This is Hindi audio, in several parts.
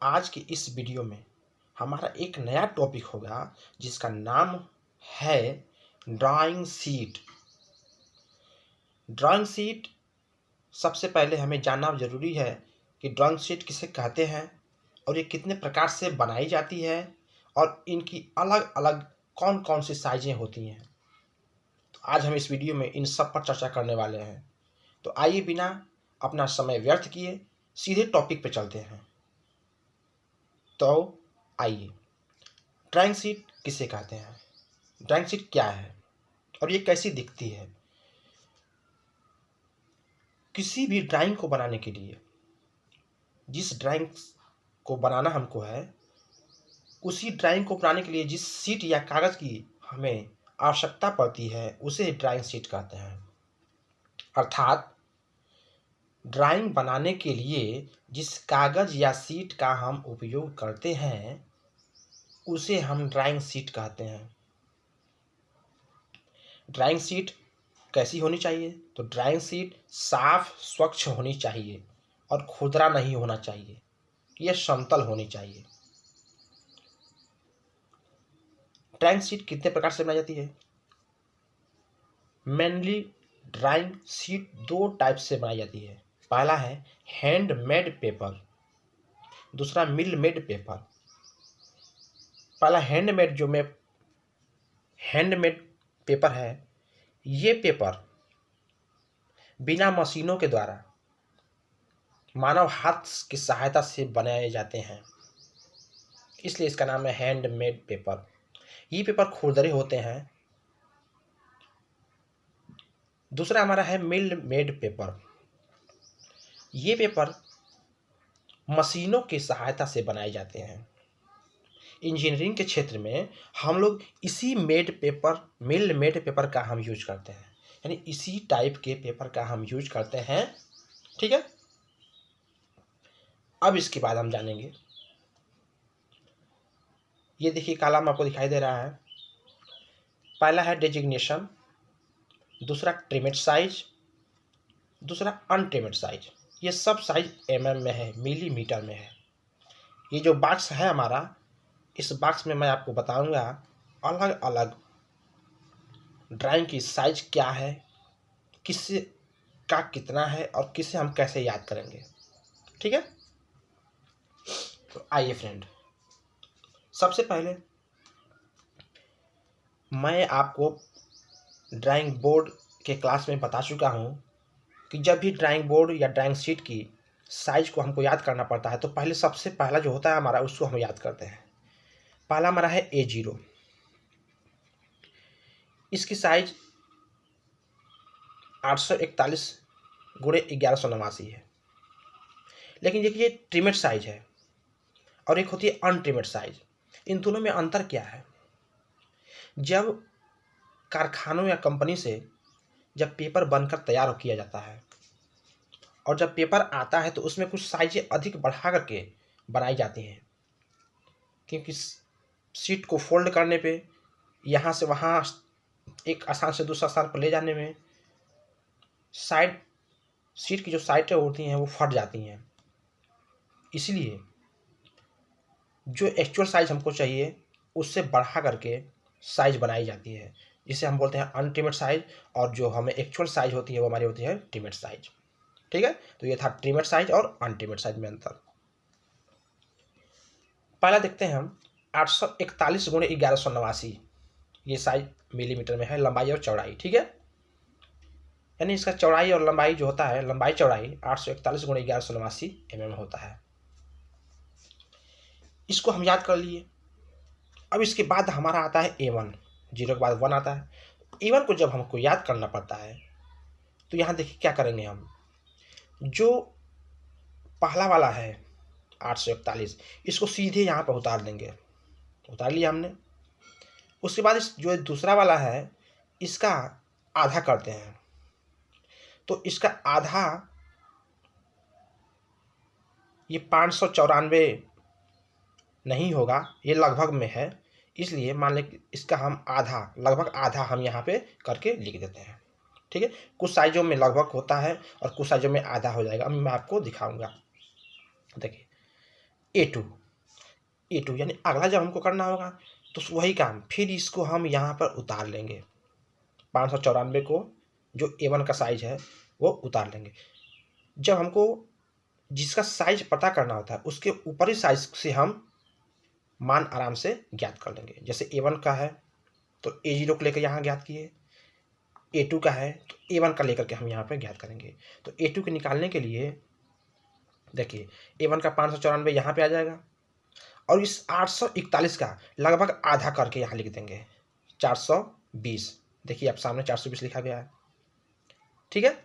आज की इस वीडियो में हमारा एक नया टॉपिक होगा जिसका नाम है ड्राइंग शीट। ड्राइंग शीट सबसे पहले हमें जानना ज़रूरी है कि ड्राइंग शीट किसे कहते हैं और ये कितने प्रकार से बनाई जाती है और इनकी अलग अलग कौन कौन सी साइजें होती हैं। तो आज हम इस वीडियो में इन सब पर चर्चा करने वाले हैं। तो आइए बिना अपना समय व्यर्थ किए सीधे टॉपिक पे चलते हैं। तो आइए, ड्राइंग शीट किसे कहते हैं, ड्राइंग शीट क्या है और ये कैसी दिखती है। किसी भी ड्राइंग को बनाने के लिए जिस ड्राइंग को बनाना हमको है, उसी ड्राइंग को बनाने के लिए जिस शीट या कागज़ की हमें आवश्यकता पड़ती है उसे ड्राइंग शीट कहते हैं। अर्थात ड्राइंग बनाने के लिए जिस कागज़ या शीट का हम उपयोग करते हैं उसे हम ड्राइंग शीट कहते हैं। ड्राइंग शीट कैसी होनी चाहिए? तो ड्राइंग शीट साफ स्वच्छ होनी चाहिए और खुरदरा नहीं होना चाहिए, यह समतल होनी चाहिए। ड्राइंग शीट कितने प्रकार से बनाई जाती है? मेनली ड्राइंग शीट दो टाइप से बनाई जाती है। पहला है हैंडमेड पेपर, दूसरा मिल मेड पेपर। पहला हैंडमेड पेपर है, ये पेपर बिना मशीनों के द्वारा मानव हाथ की सहायता से बनाए जाते हैं, इसलिए इसका नाम है हैंडमेड पेपर। ये पेपर खुरदरे होते हैं। दूसरा हमारा है मिल मेड पेपर। ये पेपर मशीनों की सहायता से बनाए जाते हैं। इंजीनियरिंग के क्षेत्र में हम लोग इसी मिल मेड पेपर का हम यूज करते हैं, यानी इसी टाइप के पेपर का हम यूज करते हैं। ठीक है, अब इसके बाद हम जानेंगे। ये देखिए कॉलम आपको दिखाई दे रहा है। पहला है डेजिग्नेशन, दूसरा ट्रिमेड साइज, दूसरा अनट्रिमेड साइज। ये सब साइज mm में है, मिलीमीटर में है। ये जो बॉक्स है हमारा, इस बॉक्स में मैं आपको बताऊंगा अलग अलग ड्राइंग की साइज क्या है, किससे का कितना है और किसे हम कैसे याद करेंगे। ठीक है, तो आइए फ्रेंड, सबसे पहले मैं आपको ड्राइंग बोर्ड के क्लास में बता चुका हूँ कि जब भी ड्राइंग बोर्ड या ड्राइंग शीट की साइज को हमको याद करना पड़ता है तो पहले सबसे पहला जो होता है हमारा, उसको हम याद करते हैं। पहला हमारा है A0। इसकी साइज 841 गुणे 1189 है। लेकिन देखिए ट्रिमेड साइज है और एक होती है अनट्रिमेड साइज। इन दोनों में अंतर क्या है? जब कारखानों या कंपनी से जब पेपर बनकर तैयार किया जाता है और जब पेपर आता है तो उसमें कुछ साइजें अधिक बढ़ा करके बनाई जाती हैं, क्योंकि शीट को फोल्ड करने पे, यहाँ से वहाँ एक स्थान से दूसरा स्थान पर ले जाने में शीट की जो साइडें होती हैं वो फट जाती हैं। इसलिए जो एक्चुअल साइज हमको चाहिए उससे बढ़ा करके साइज बनाई जाती है, जिसे हम बोलते हैं अनट्रिमेड साइज, और जो हमें एक्चुअल साइज होती है वो हमारी होती है ट्रिमेड साइज। ठीक है, तो ये था ट्रिमेड साइज और अनट्रिमेड साइज में अंतर। पहला देखते हैं हम 841 गुणे 1189। ये साइज मिलीमीटर में है, लंबाई और चौड़ाई। ठीक है, यानी इसका चौड़ाई और लंबाई जो होता है, लंबाई चौड़ाई 841 गुणे 1189 mm होता है। इसको हम याद कर लिए। अब इसके बाद हमारा आता है A1, 0 के बाद 1 आता है। A1 को जब हमको याद करना पड़ता है तो यहाँ देखिए क्या करेंगे हम। जो पहला वाला है 841, इसको सीधे यहाँ पर उतार देंगे। उतार लिया हमने। उसके बाद इस जो दूसरा वाला है इसका आधा करते हैं, तो इसका आधा ये 594 नहीं होगा, ये लगभग में है, इसलिए मान लें इसका हम आधा, लगभग आधा हम यहाँ पे करके लिख देते हैं। ठीक है, कुछ साइजों में लगभग होता है और कुछ साइजों में आधा हो जाएगा। अब मैं आपको दिखाऊंगा। देखिए ए टू यानी अगला जब हमको करना होगा तो वही काम, फिर इसको हम यहाँ पर उतार लेंगे, 594 को जो A1 का साइज है वो उतार लेंगे। जब हमको जिसका साइज पता करना होता है उसके ऊपरी साइज से हम मान आराम से ज्ञात कर लेंगे। जैसे A1 का है तो A0 को लेकर यहाँ ज्ञात किए, A2 का है तो A1 का लेकर के हम यहाँ पे ज्ञात करेंगे। तो A2 के निकालने के लिए देखिए A1 का 594 यहाँ पे आ जाएगा और इस 841 का लगभग आधा करके यहाँ लिख देंगे 420। देखिए आप सामने 420 लिखा गया है, ठीक है।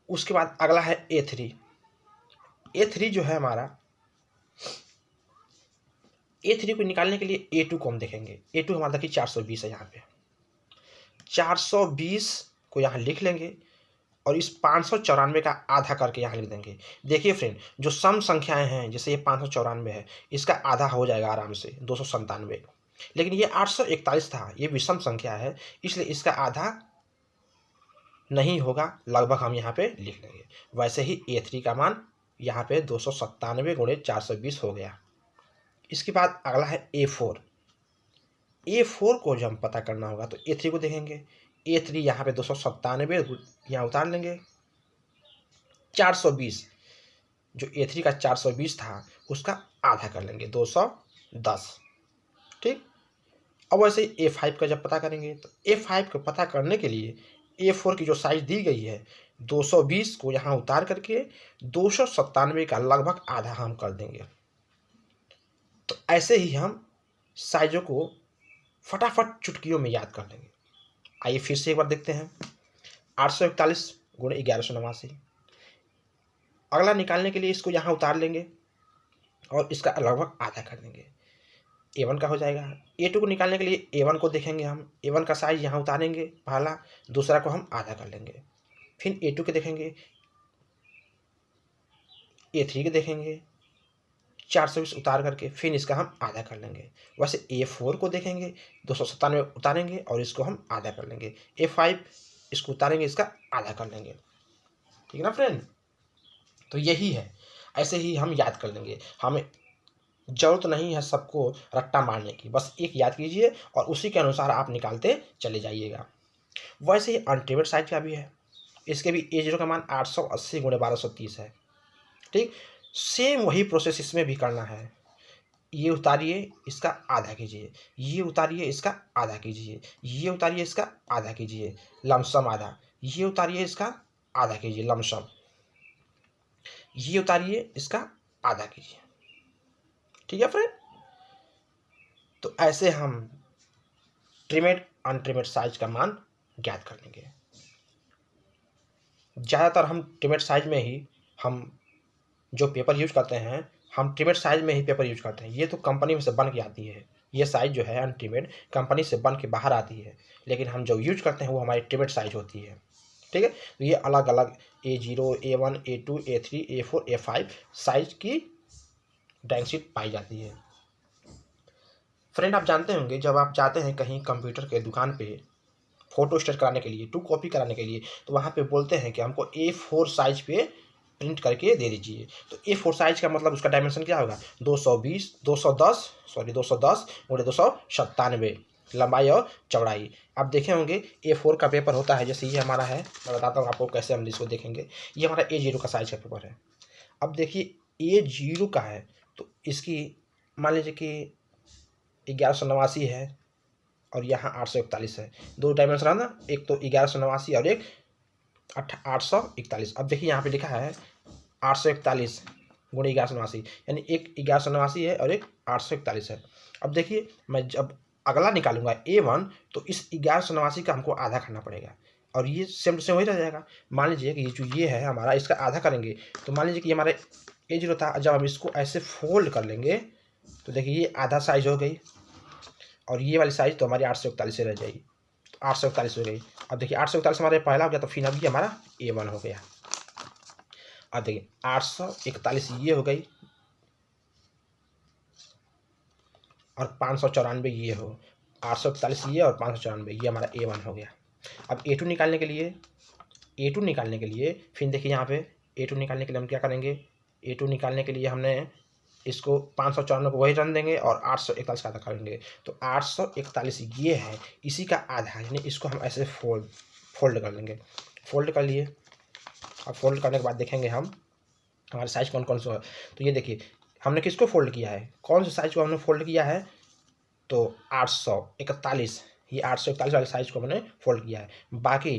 उसके बाद अगला है A3 जो है हमारा, A3 को निकालने के लिए A2 को हम देखेंगे। A2 हमारा देखिए 420 है, यहाँ पे 420 को यहाँ लिख लेंगे और इस 594 का आधा करके यहाँ लिख देंगे। देखिए फ्रेंड, जो सम संख्याएं हैं जैसे ये 594 है, इसका आधा हो जाएगा आराम से 297, लेकिन ये 841 था, ये विषम संख्या है इसलिए इसका आधा नहीं होगा, लगभग हम यहाँ पे लिख लेंगे। वैसे ही A3 का मान यहाँ पे 297 गुणे 420 हो गया। इसके बाद अगला है A4 को जब हम पता करना होगा तो A3 को देखेंगे। A3 यहाँ पे 297 यहाँ उतार लेंगे, 420 जो A3 का 420 था उसका आधा कर लेंगे 210, ठीक। अब वैसे ही A5 का जब पता करेंगे तो A5 को पता करने के लिए A4 की जो साइज दी गई है 220 को यहाँ उतार करके 297 का लगभग आधा हम कर देंगे। तो ऐसे ही हम साइजों को फटाफट चुटकियों में याद कर लेंगे। आइए फिर से एक बार देखते हैं। 841 गुणे 1189, अगला निकालने के लिए इसको यहाँ उतार लेंगे और इसका लगभग आधा कर देंगे, A1 का हो जाएगा। A2 को निकालने के लिए A1 को देखेंगे हम, A1 का साइज यहाँ उतारेंगे पहला, दूसरा को हम आधा कर लेंगे। फिर A2 के देखेंगे, A3 के देखेंगे, 420 उतार करके फिर इसका हम आधा कर लेंगे। वैसे A4 को देखेंगे, 297 उतारेंगे और इसको हम आधा कर लेंगे। A5 इसको उतारेंगे, इसका आधा कर लेंगे, ठीक है ना फ्रेंड। तो यही है, ऐसे ही हम याद कर लेंगे। हमें जरूरत नहीं है सबको रट्टा मारने की, बस एक याद कीजिए और उसी के अनुसार आप निकालते चले जाइएगा। वैसे ही अनट्रिमेड साइज का भी है, इसके भी A0 का मान 880 गुणे 1230 है, ठीक। सेम वही प्रोसेस इसमें भी करना है। ये उतारिए, इसका आधा कीजिए, ये उतारिए, इसका आधा कीजिए, ये उतारिए, इसका आधा कीजिए, लमसम आधा, ये उतारिए, इसका आधा कीजिए लमसम, ये उतारिए, इसका आधा कीजिए, ठीक है फ्रेंड। तो ऐसे हम ट्रिमेड अनट्रिमेड साइज का मान ज्ञात कर लेंगे। ज़्यादातर हम ट्रिमेड साइज में ही हम जो पेपर यूज करते हैं, हम ट्रिमेड साइज में ही पेपर यूज करते हैं। ये तो कंपनी में से बन के आती है, ये साइज जो है अनट्रिमेड कंपनी से बन के बाहर आती है, लेकिन हम जो यूज करते हैं वो हमारी ट्रिमेड साइज होती है, ठीक है। तो ये अलग अलग A0, A1, A2, A3, A4, A5 size की ड्राइंग शीट पाई जाती है। फ्रेंड, आप जानते होंगे जब आप जाते हैं कहीं कंप्यूटर के दुकान पे फ़ोटो स्टेट कराने के लिए, 2 कॉपी कराने के लिए, तो वहाँ पे बोलते हैं कि हमको A4 साइज पे प्रिंट करके दे दीजिए। तो A4 साइज का मतलब उसका डायमेंशन क्या होगा, 210 गुणे 297 लंबाई और चौड़ाई। आप देखे होंगे A4 का पेपर होता है, जैसे ये हमारा है, मैं बताता हूँ आपको कैसे हम इसको देखेंगे। ये हमारा A0 का साइज का पेपर है। अब देखिए A0 का है तो इसकी मान लीजिए कि 1189 है और यहाँ 841 है, 2 डायमेंशन है ना, एक तो 1189 और एक 841। अब देखिए यहाँ पे लिखा है 841 गुणे 1189, यानी एक 1189 है और एक 841 है। अब देखिए मैं जब अगला निकालूंगा A1 तो इस 1189 का हमको आधा करना पड़ेगा और ये सेम टू सेम वही रह जाएगा। मान लीजिए कि जो ये है हमारा, इसका आधा करेंगे तो मान लीजिए कि हमारा A0 था, जब हम इसको ऐसे फोल्ड कर लेंगे तो देखिए ये आधा साइज हो गई और ये वाली साइज तो हमारी 841 से रह जाएगी, तो 841 हो गई। अब देखिए 841 हमारे पहला हो गया, तो फिर अब ये हमारा A1 हो गया। अब देखिए 841 ये हो गई और 594 ये हो, 841 ये और 594 ये हमारा A1 हो गया। अब A2 निकालने के लिए फिर देखिए यहाँ पे A2 निकालने के लिए हम क्या करेंगे, A2 निकालने के लिए हमने इसको 594 को वही रन देंगे और 841 का आधा करेंगे, तो 841 ये है, इसी का आधा, यानी इसको हम ऐसे फोल्ड कर लेंगे। फोल्ड कर लिए, अब फोल्ड करने के बाद देखेंगे हम हमारे साइज कौन कौन सा है। तो ये देखिए हमने किसको फोल्ड किया है, कौन से साइज को हमने फोल्ड किया है, तो 841, ये 841 वाले साइज को हमने फोल्ड किया है। बाकी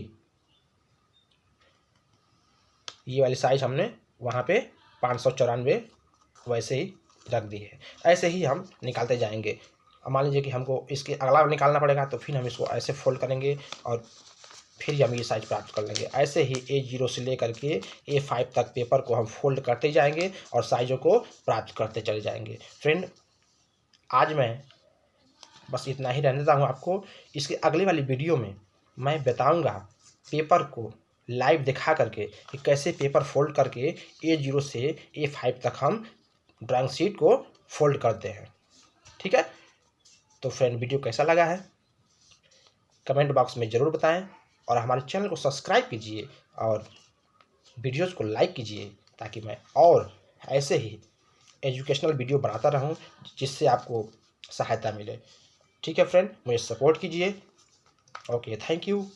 ये वाली साइज हमने वहाँ पे 594 वैसे ही रख दी है। ऐसे ही हम निकालते जाएंगे। अब मान लीजिए कि हमको इसके अगला निकालना पड़ेगा, तो फिर हम इसको ऐसे फोल्ड करेंगे और फिर हम ये साइज प्राप्त कर लेंगे। ऐसे ही A0 से लेकर के A5 तक पेपर को हम फोल्ड करते जाएंगे और साइजों को प्राप्त करते चले जाएंगे। फ्रेंड, आज मैं बस इतना ही रहने देता हूँ आपको। इसके अगले वाली वीडियो में मैं बताऊँगा पेपर को लाइव दिखा करके कि कैसे पेपर फोल्ड करके A0 से A5 तक हम ड्राइंग शीट को फोल्ड करते हैं। ठीक है, तो फ्रेंड वीडियो कैसा लगा है कमेंट बॉक्स में ज़रूर बताएं और हमारे चैनल को सब्सक्राइब कीजिए और वीडियोज़ को लाइक कीजिए, ताकि मैं और ऐसे ही एजुकेशनल वीडियो बनाता रहूं जिससे आपको सहायता मिले। ठीक है फ्रेंड, मुझे सपोर्ट कीजिए। Okay, thank you.